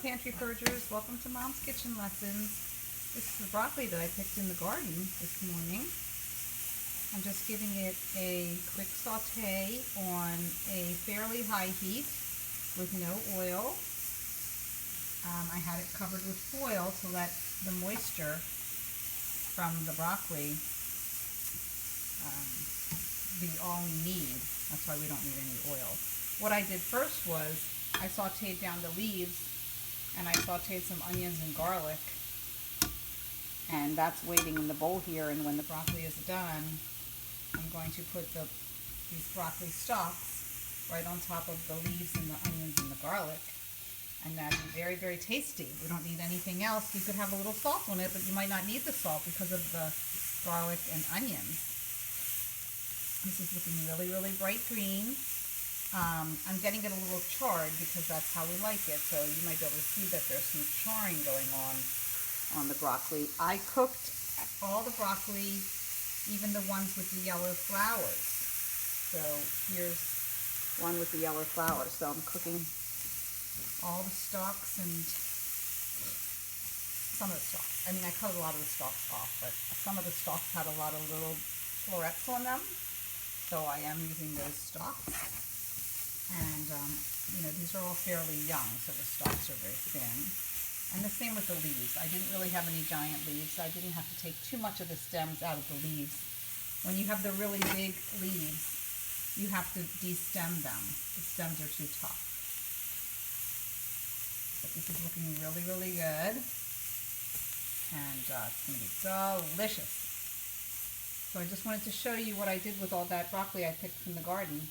Pantry Purgers. Welcome to Mom's Kitchen Lessons. This is the broccoli that I picked in the garden this morning. I'm just giving it a quick saute on a fairly high heat with no oil. I had it covered with foil to let the moisture from the broccoli be all we need. That's why we don't need any oil. What I did first was I sauteed down the leaves, and I sauteed some onions and garlic, and that's waiting in the bowl here. And when the broccoli is done, I'm going to put these broccoli stalks right on top of the leaves and the onions and the garlic, and that'd be very, very tasty. We don't need anything else. You could have a little salt on it, but you might not need the salt because of the garlic and onions. This is looking really, really bright green. I'm getting it a little charred because that's how we like it. So you might be able to see that there's some charring going on the broccoli. I cooked all the broccoli, even the ones with the yellow flowers. So here's one with the yellow flowers. So I'm cooking all the stalks and some of the stalks. I mean, I cut a lot of the stalks off, but some of the stalks had a lot of little florets on them. So I am using those stalks. And, these are all fairly young, so the stalks are very thin. And the same with the leaves. I didn't really have any giant leaves, so I didn't have to take too much of the stems out of the leaves. When you have the really big leaves, you have to de-stem them. The stems are too tough. But this is looking really, really good. And it's going to be delicious. So I just wanted to show you what I did with all that broccoli I picked from the garden.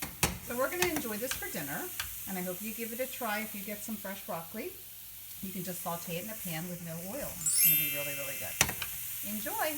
So we're going to enjoy this for dinner, and I hope you give it a try. If you get some fresh broccoli, you can just saute it in a pan with no oil. It's going to be really, really good. Enjoy!